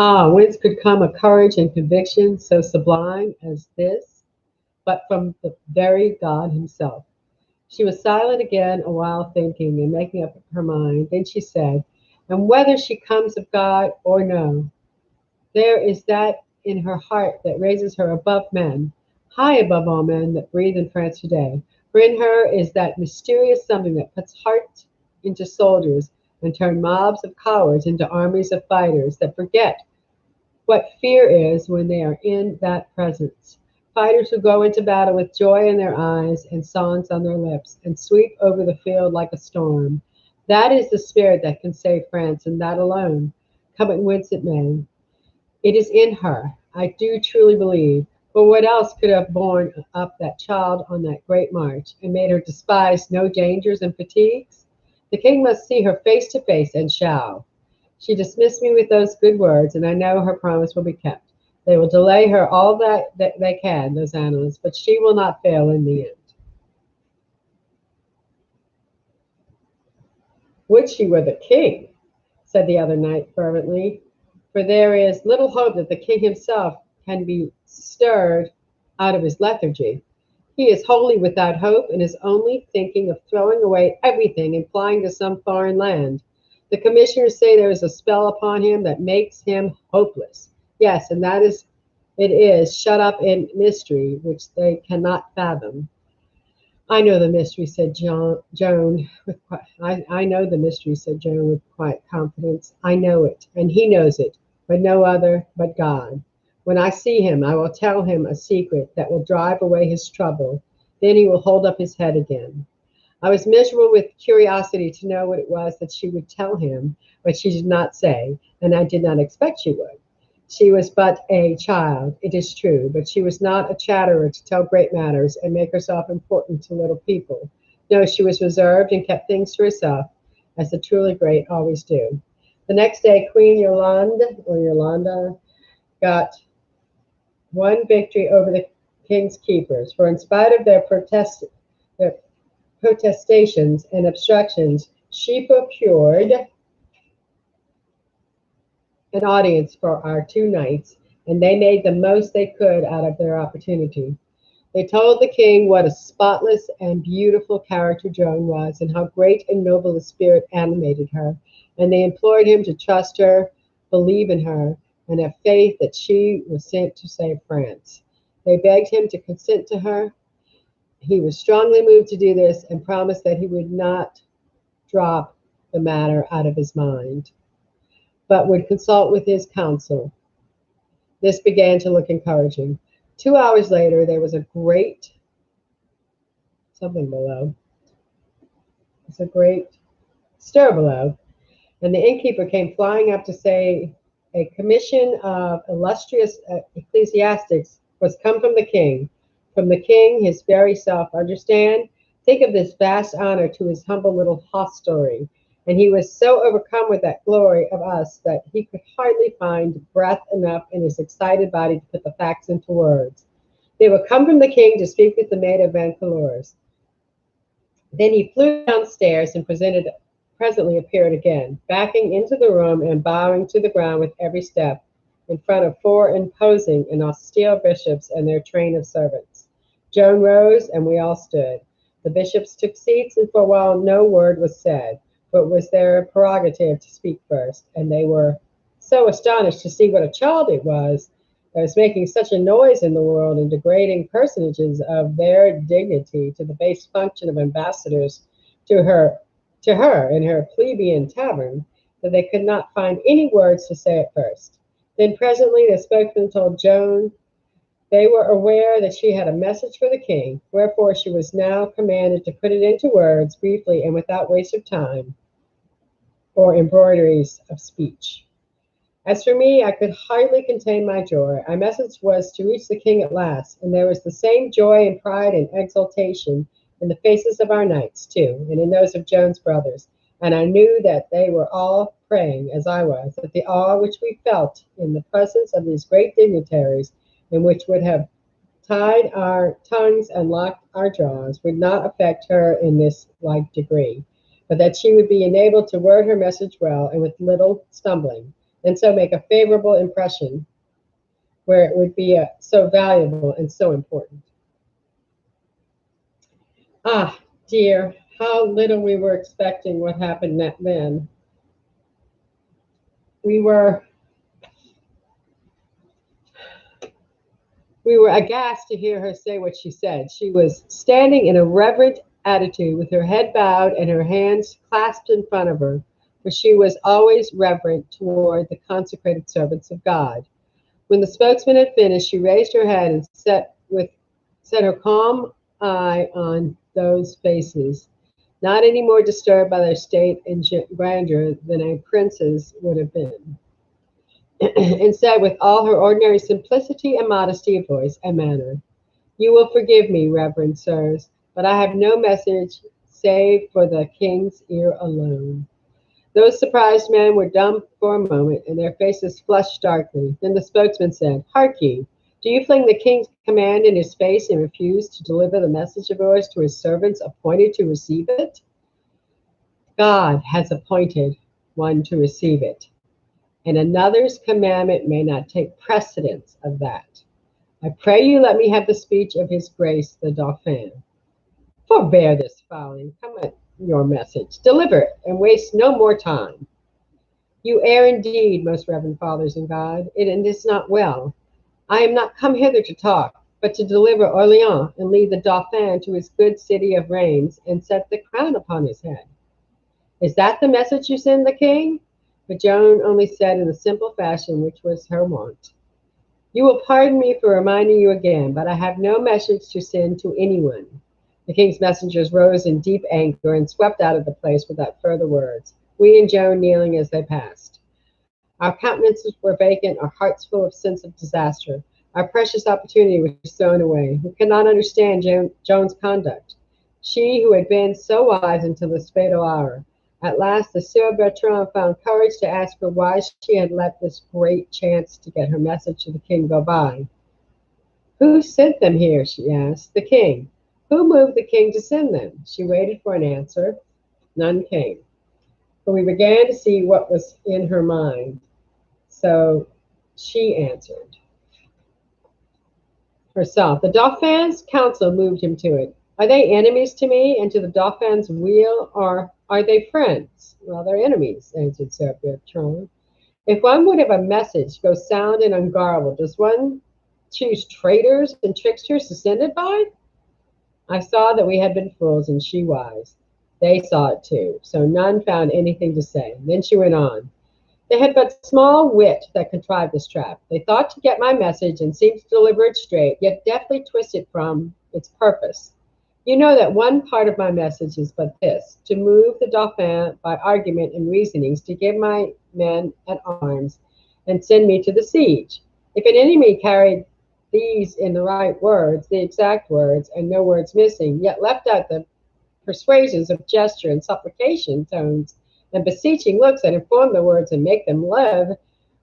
Ah, whence could come a courage and conviction so sublime as this, but from the very God himself? She was silent again, a while thinking and making up her mind. Then she said, and whether she comes of God or no, there is that in her heart that raises her above men, high above all men that breathe in France today. For in her is that mysterious something that puts heart into soldiers and turns mobs of cowards into armies of fighters that forget what fear is when they are in that presence. Fighters who go into battle with joy in their eyes and songs on their lips and sweep over the field like a storm. That is the spirit that can save France, and that alone, come it whence it may. It is in her, I do truly believe. But what else could have borne up that child on that great march, and made her despise no dangers and fatigues? The king must see her face to face, and shall. She dismissed me with those good words, and I know her promise will be kept. They will delay her all that they can, those analysts, but she will not fail in the end. Would she were the king, said the other knight fervently, for there is little hope that the king himself can be stirred out of his lethargy. He is wholly without hope and is only thinking of throwing away everything and flying to some foreign land. The commissioners say there is a spell upon him that makes him hopeless. Yes, and that is it is shut up in mystery which they cannot fathom. I know the mystery, said Joan. I know the mystery, said Joan with quiet confidence. I know it, and he knows it, but no other but God. When I see him, I will tell him a secret that will drive away his trouble. Then he will hold up his head again. I was miserable with curiosity to know what it was that she would tell him, but she did not say, and I did not expect she would. She was but a child, it is true, but she was not a chatterer to tell great matters and make herself important to little people. No, she was reserved and kept things to herself, as the truly great always do. The next day, Queen Yolanda got one victory over the king's keepers, for in spite of their protestations and obstructions, she procured an audience for our two knights, and they made the most they could out of their opportunity. They told the king what a spotless and beautiful character Joan was, and how great and noble a spirit animated her, and they implored him to trust her, believe in her, and have faith that she was sent to save France. They begged him to consent to her. He was strongly moved to do this and promised that he would not drop the matter out of his mind, but would consult with his council. This began to look encouraging. 2 hours later, there was a great something below. It's a great stir below, and the innkeeper came flying up to say a commission of illustrious ecclesiastics was come from the king his very self. Understand? Think of this vast honor to his humble little hostelry. And he was so overcome with that glory of us that he could hardly find breath enough in his excited body to put the facts into words. They were come from the king to speak with the maid of Vaucouleurs. Then he flew downstairs and presently appeared again, backing into the room and bowing to the ground with every step, in front of four imposing and austere bishops and their train of servants. Joan rose, and we all stood. The bishops took seats, and for a while no word was said, for it was their prerogative to speak first, and they were so astonished to see what a child it was that was making such a noise in the world and degrading personages of their dignity to the base function of ambassadors to her in her plebeian tavern, that they could not find any words to say at first. Then presently the spokesman told Joan they were aware that she had a message for the king, wherefore she was now commanded to put it into words briefly and without waste of time or embroideries of speech. As for me, I could hardly contain my joy. Our message was to reach the king at last, and there was the same joy and pride and exultation in the faces of our knights, too, and in those of Joan's brothers. And I knew that they were all praying, as I was, that the awe which we felt in the presence of these great dignitaries, and which would have tied our tongues and locked our jaws, would not affect her in this like degree, but that she would be enabled to word her message well and with little stumbling, and so make a favorable impression where it would be so valuable and so important. Ah, dear, how little we were expecting what happened then. We were We were aghast to hear her say what she said. She was standing in a reverent attitude with her head bowed and her hands clasped in front of her, for she was always reverent toward the consecrated servants of God. When the spokesman had finished, she raised her head and set her calm eye on those faces, not any more disturbed by their state and grandeur than a prince's would have been, and said with all her ordinary simplicity and modesty of voice and manner, "You will forgive me, reverend sirs, but I have no message save for the king's ear alone." Those surprised men were dumb for a moment, and their faces flushed darkly. Then the spokesman said, "Hark ye, do you fling the king's command in his face and refuse to deliver the message of yours to his servants appointed to receive it? God has appointed one to receive it, and another's commandment may not take precedence of that. I pray you let me have the speech of his grace the Dauphin. Forbear this folly. Come at your message. Deliver it, and waste no more time. You err indeed, most reverend fathers in God, and it is not well. I am not come hither to talk, but to deliver Orleans and lead the Dauphin to his good city of Reims and set the crown upon his head. Is that the message you send the king?" But Joan only said in the simple fashion which was her wont, "You will pardon me for reminding you again, but I have no message to send to anyone." The king's messengers rose in deep anger and swept out of the place without further words, we and Joan kneeling as they passed. Our countenances were vacant, our hearts full of sense of disaster. Our precious opportunity was thrown away. We could not understand Joan's conduct. She who had been so wise until this fatal hour. At last, the Sieur Bertrand found courage to ask her why she had let this great chance to get her message to the king go by. "Who sent them here?" she asked. "The king." "Who moved the king to send them?" She waited for an answer. None came. But we began to see what was in her mind. So she answered herself. "The Dauphin's counsel moved him to it. Are they enemies to me and to the Dauphin's weal, or are they friends?" "Well, they're enemies," answered Sir Bertrand. "If one would have a message go sound and unguardable, does one choose traitors and tricksters to send it by?" I saw that we had been fools and she wise. They saw it too, so none found anything to say. Then she went on. "They had but small wit that contrived this trap. They thought to get my message and seemed to deliver it straight, yet deftly twist it from its purpose. You know that one part of my message is but this, to move the Dauphin by argument and reasonings to give my men at arms and send me to the siege. If an enemy carried these in the right words, the exact words, and no words missing, yet left out the persuasions of gesture and supplication tones and beseeching looks that inform the words and make them live,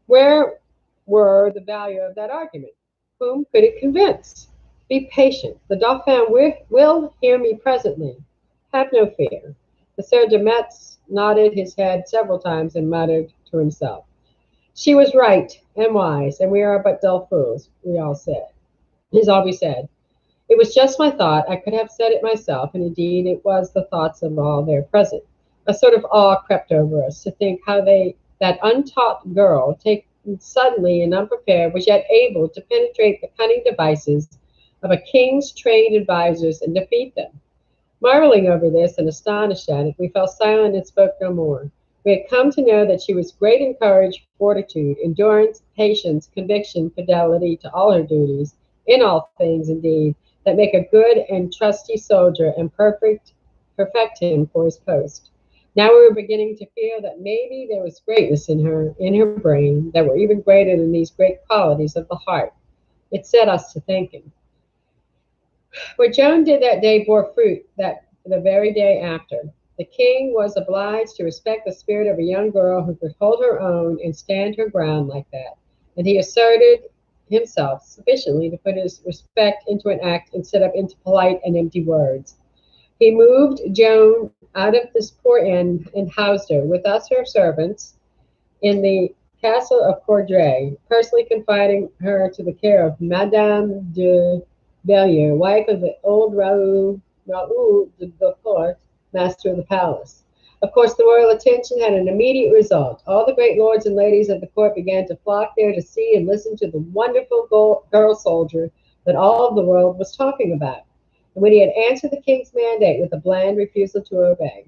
where were the value of that argument? Whom could it convince? Be patient. The Dauphin will hear me presently. Have no fear." The Sieur de Metz nodded his head several times and muttered to himself, "She was right and wise, and we are but dull fools," we all said. Is all we said. It was just my thought. I could have said it myself, and indeed it was the thoughts of all there present. A sort of awe crept over us to think how that untaught girl, taken suddenly and unprepared, was yet able to penetrate the cunning devices of a king's trained advisers and defeat them. Marveling over this and astonished at it, we fell silent and spoke no more. We had come to know that she was great in courage, fortitude, endurance, patience, conviction, fidelity to all her duties, in all things, indeed, that make a good and trusty soldier and perfect him for his post. Now we were beginning to feel that maybe there was greatness in her brain, that were even greater than these great qualities of the heart. It set us to thinking. What Joan did that day bore fruit that the very day after. The king was obliged to respect the spirit of a young girl who could hold her own and stand her ground like that, and he asserted himself sufficiently to put his respect into an act instead of into polite and empty words. He moved Joan out of this poor inn and housed her, with us her servants, in the castle of Courdray, personally confiding her to the care of Madame de Bellier, wife of the old Raoul de Beaufort, master of the palace. Of course, the royal attention had an immediate result. All the great lords and ladies of the court began to flock there to see and listen to the wonderful girl soldier that all of the world was talking about. And when he had answered the king's mandate with a bland refusal to obey,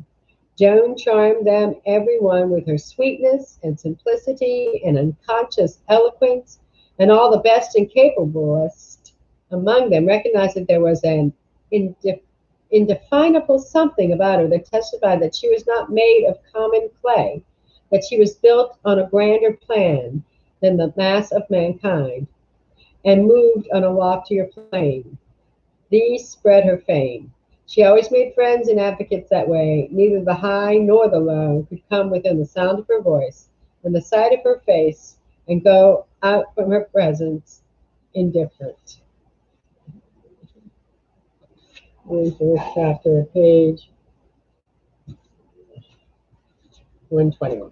Joan charmed them every one with her sweetness and simplicity and unconscious eloquence, and all the best and capablest among them recognized that there was an indefinable something about her that testified that she was not made of common clay, that she was built on a grander plan than the mass of mankind, and moved on a loftier plane. These spread her fame. She always made friends and advocates that way. Neither the high nor the low could come within the sound of her voice and the sight of her face and go out from her presence indifferent. Into this chapter, page 121.